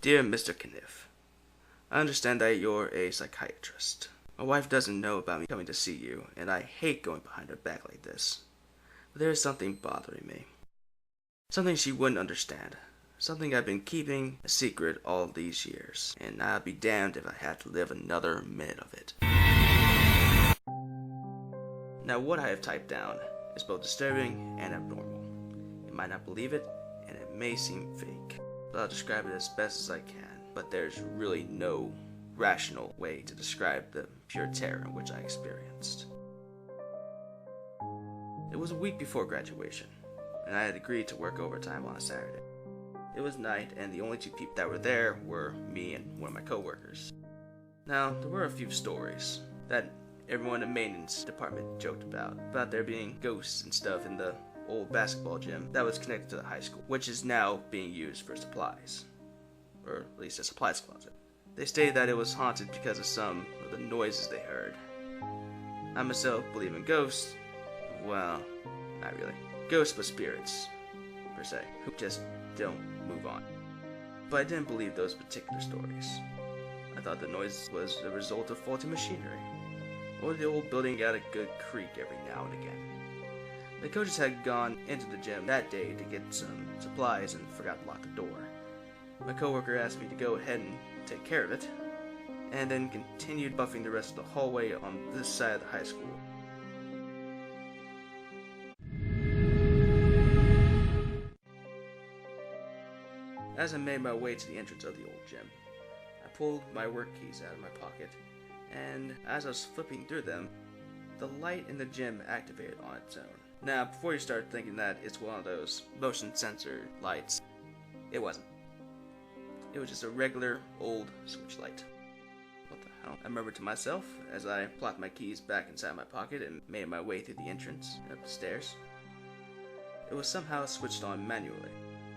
Dear Mr. Kniff, I understand that you're a psychiatrist. My wife doesn't know about me coming to see you, and I hate going behind her back like this. But there is something bothering me. Something she wouldn't understand. Something I've been keeping a secret all these years, and I'll be damned if I have to live another minute of it. Now, what I have typed down is both disturbing and abnormal. You might not believe it, and it may seem fake, but I'll describe it as best as I can. But there's really no rational way to describe the pure terror in which I experienced. It was a week before graduation, and I had agreed to work overtime on a Saturday. It was night, and the only two people that were there were me and one of my coworkers. Now, there were a few stories that everyone in the maintenance department joked about there being ghosts and stuff in the old basketball gym that was connected to the high school, which is now being used for supplies, or at least a supplies closet. They stated that it was haunted because of some of the noises they heard. I myself believe in ghosts. Well, not really. Ghosts, but spirits, per se, who just don't move on. But I didn't believe those particular stories. I thought the noise was a result of faulty machinery, or the old building got a good creak every now and again. The coaches had gone into the gym that day to get some supplies and forgot to lock the door. My coworker asked me to go ahead and take care of it, and then continued buffing the rest of the hallway on this side of the high school. As I made my way to the entrance of the old gym, I pulled my work keys out of my pocket, and as I was flipping through them, the light in the gym activated on its own. Now, before you start thinking that it's one of those motion sensor lights, it wasn't. It was just a regular old switch light. What the hell? I murmured to myself as I plopped my keys back inside my pocket and made my way through the entrance and up the stairs. It was somehow switched on manually.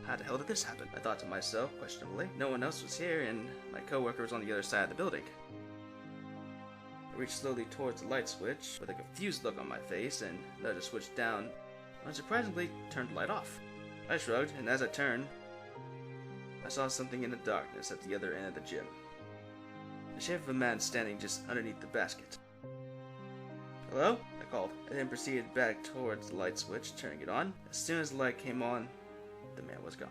How the hell did this happen? I thought to myself, questionably. No one else was here, and my coworker was on the other side of the building. I reached slowly towards the light switch with a confused look on my face and let the switch down, and unsurprisingly turned the light off. I shrugged, and as I turned, I saw something in the darkness at the other end of the gym. The shape of a man standing just underneath the basket. Hello? I called, and then proceeded back towards the light switch, turning it on. As soon as the light came on, the man was gone.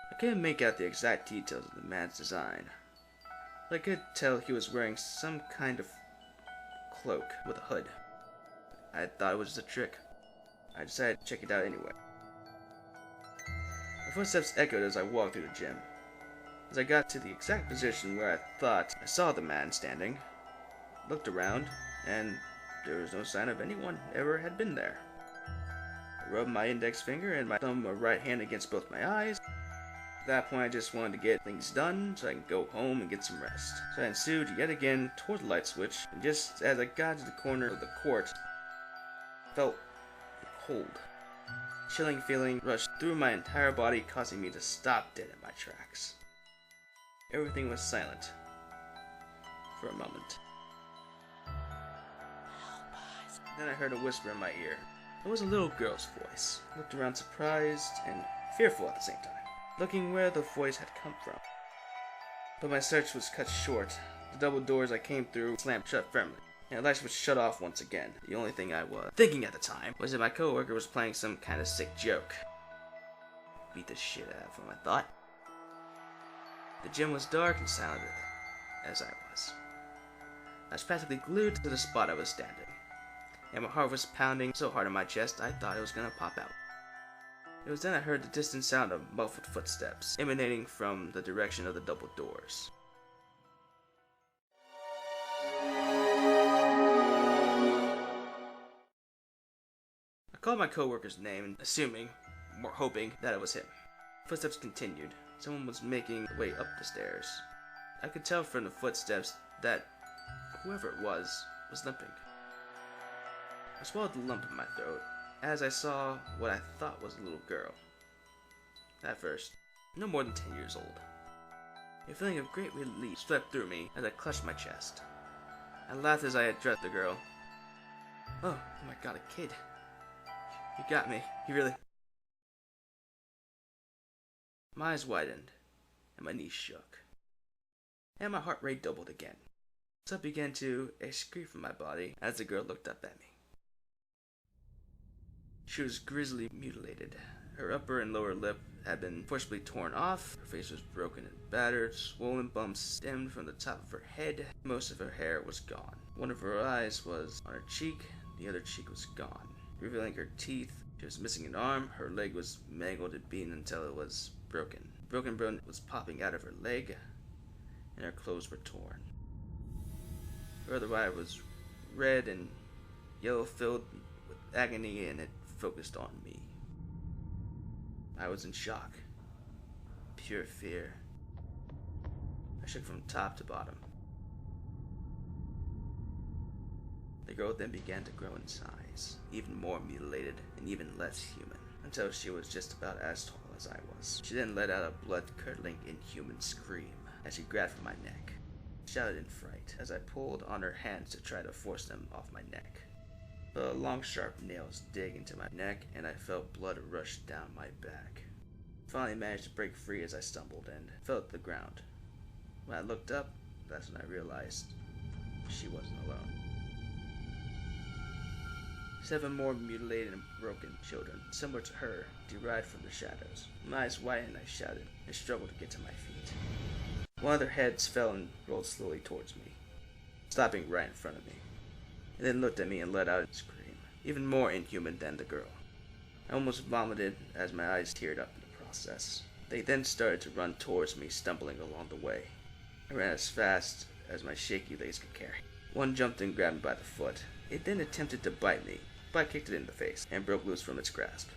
I couldn't make out the exact details of the man's design, but I could tell he was wearing some kind of cloak with a hood. I thought it was just a trick. I decided to check it out anyway. My footsteps echoed as I walked through the gym. As I got to the exact position where I thought I saw the man standing, I looked around, and there was no sign of anyone ever had been there. I rubbed my index finger and my thumb of my right hand against both my eyes. At that point, I just wanted to get things done so I can go home and get some rest. So I ensued yet again toward the light switch, and just as I got to the corner of the court, I felt cold. A chilling feeling rushed through my entire body, causing me to stop dead in my tracks. Everything was silent for a moment. Then I heard a whisper in my ear. It was a little girl's voice. I looked around surprised and fearful at the same time, looking where the voice had come from. But my search was cut short. The double doors I came through slammed shut firmly, and the lights would shut off once again. The only thing I was thinking at the time was that my coworker was playing some kind of sick joke. Beat the shit out of him, I thought. The gym was dark and silent as I was. I was practically glued to the spot I was standing, and my heart was pounding so hard in my chest I thought it was gonna pop out. It was then I heard the distant sound of muffled footsteps emanating from the direction of the double doors. I called my coworker's name, assuming, or hoping, that it was him. Footsteps continued. Someone was making their way up the stairs. I could tell from the footsteps that whoever it was limping. I swallowed the lump in my throat as I saw what I thought was a little girl. At first, no more than 10 years old. A feeling of great relief swept through me as I clutched my chest. I laughed as I addressed the girl. Oh my god, a kid. You got me. You really... My eyes widened, and my knees shook. And my heart rate doubled again. Blood began to excrete from my body as the girl looked up at me. She was grisly mutilated. Her upper and lower lip had been forcibly torn off. Her face was broken and battered. Swollen bumps stemmed from the top of her head. Most of her hair was gone. One of her eyes was on her cheek. The other cheek was gone, revealing her teeth. She was missing an arm. Her leg was mangled and beaten until it was broken. Broken bone was popping out of her leg, and her clothes were torn. Her other eye was red and yellow, filled with agony, and it focused on me. I was in shock. Pure fear. I shook from top to bottom. The girl then began to grow in size, even more mutilated and even less human, until she was just about as tall as I was. She then let out a blood-curdling, inhuman scream as she grabbed for my neck. I shouted in fright as I pulled on her hands to try to force them off my neck. The long, sharp nails dig into my neck, and I felt blood rush down my back. I finally managed to break free as I stumbled and fell to the ground. When I looked up, that's when I realized she wasn't alone. 7 more mutilated and broken children, similar to her, derived from the shadows. My eyes widened, I shouted, and struggled to get to my feet. One of their heads fell and rolled slowly towards me, stopping right in front of me. It then looked at me and let out a scream, even more inhuman than the girl. I almost vomited as my eyes teared up in the process. They then started to run towards me, stumbling along the way. I ran as fast as my shaky legs could carry. One jumped and grabbed me by the foot. It then attempted to bite me, but I kicked it in the face and broke loose from its grasp.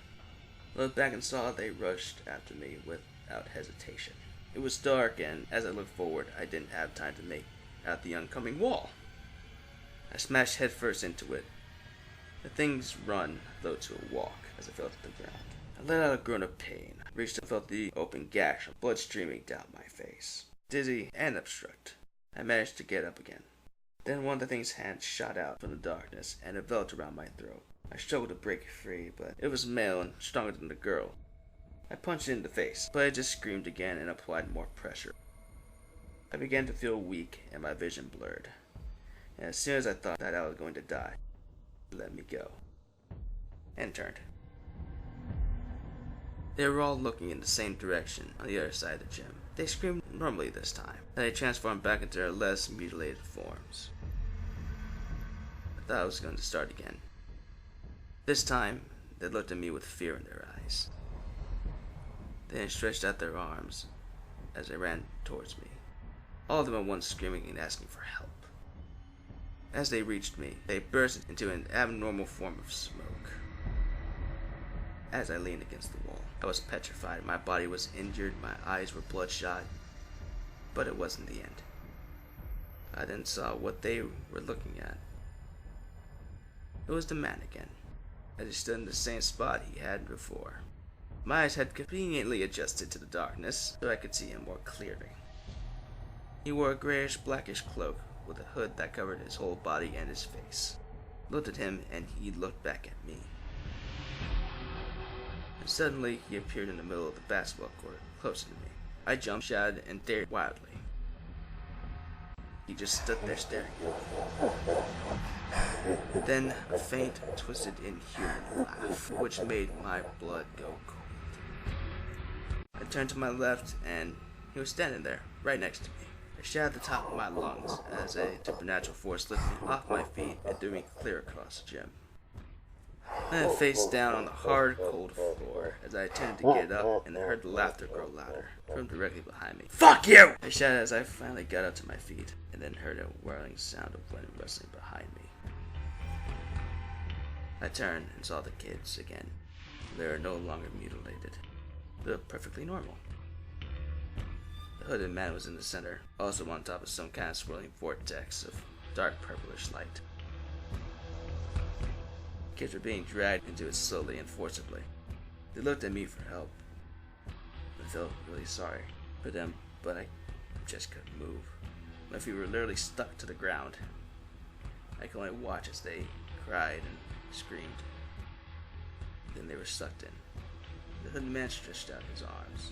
I looked back and saw they rushed after me without hesitation. It was dark, and as I looked forward, I didn't have time to make out the oncoming wall. I smashed headfirst into it. The thing's run flowed to a walk as I fell to the ground. I let out a groan of pain, reached and felt the open gash of blood streaming down my face. Dizzy and obstruct, I managed to get up again. Then one of the thing's hands shot out from the darkness and enveloped around my throat. I struggled to break free, but it was male and stronger than the girl. I punched it in the face, but it just screamed again and applied more pressure. I began to feel weak and my vision blurred. And as soon as I thought that I was going to die, it let me go. And turned. They were all looking in the same direction on the other side of the gym. They screamed normally this time, and they transformed back into their less mutilated forms. I thought I was going to start again. This time, they looked at me with fear in their eyes. They then stretched out their arms as they ran towards me, all of them at once screaming and asking for help. As they reached me, they burst into an abnormal form of smoke. As I leaned against the wall, I was petrified. My body was injured, my eyes were bloodshot, but it wasn't the end. I then saw what they were looking at. It was the man again, as he stood in the same spot he had before. My eyes had conveniently adjusted to the darkness, so I could see him more clearly. He wore a grayish-blackish cloak with a hood that covered his whole body and his face. I looked at him, and he looked back at me. And suddenly, he appeared in the middle of the basketball court, close to me. I jumped, shouted, and dared wildly. He just stood there staring at me. Then a faint, twisted, inhuman laugh, which made my blood go cold. I turned to my left, and he was standing there, right next to me. I shouted at the top of my lungs as a supernatural force lifted me off my feet and threw me clear across the gym. Then I faced down on the hard, cold floor as I attempted to get up and I heard the laughter grow louder from directly behind me. "Fuck you!" I shouted as I finally got up to my feet and then heard a whirling sound of wind rustling behind me. I turned and saw the kids again. They were no longer mutilated. They looked perfectly normal. The hooded man was in the center, also on top of some kind of swirling vortex of dark purplish light. The kids were being dragged into it slowly and forcibly. They looked at me for help. I felt really sorry for them, but I just couldn't move. My feet were literally stuck to the ground. I could only watch as they cried and screamed. Then they were sucked in. The hooded man stretched out his arms.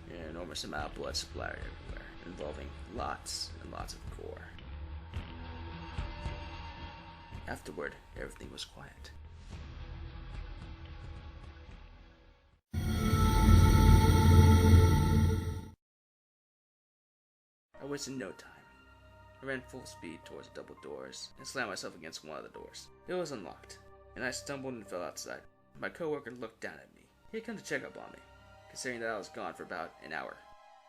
An enormous amount of blood splattered everywhere, involving lots and lots of gore. Afterward, everything was quiet. I wasted no time. I ran full speed towards the double doors and slammed myself against one of the doors. It was unlocked, and I stumbled and fell outside. My coworker looked down at me. He had come to check up on me, considering that I was gone for about an hour.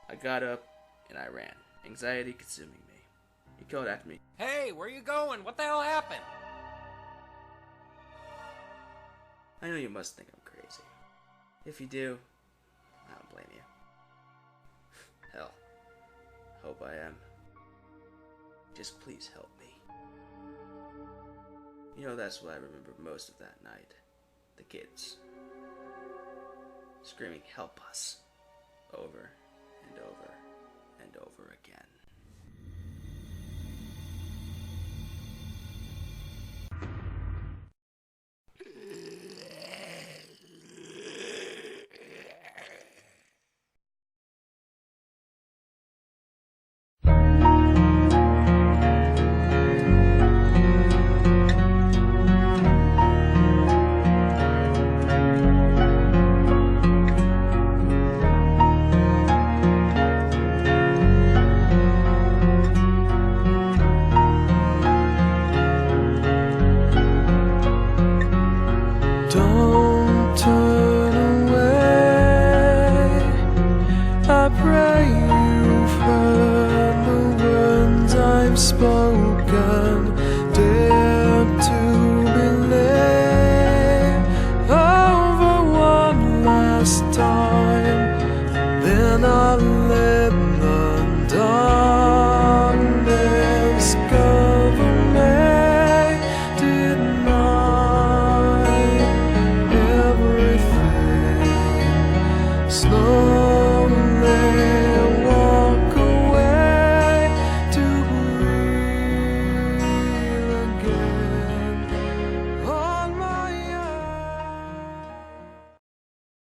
I got up and I ran, anxiety consuming me. He called after me, "Hey, where you going? What the hell happened?" I know you must think I'm crazy. If you do, I don't blame you. Hell, hope I am. Just please help me. You know, that's what I remember most of that night. The kids. Screaming, "Help us," over and over and over again. Don't turn away. I pray you've heard the words I've spoken. Dare to believe over one last time. Then I'll let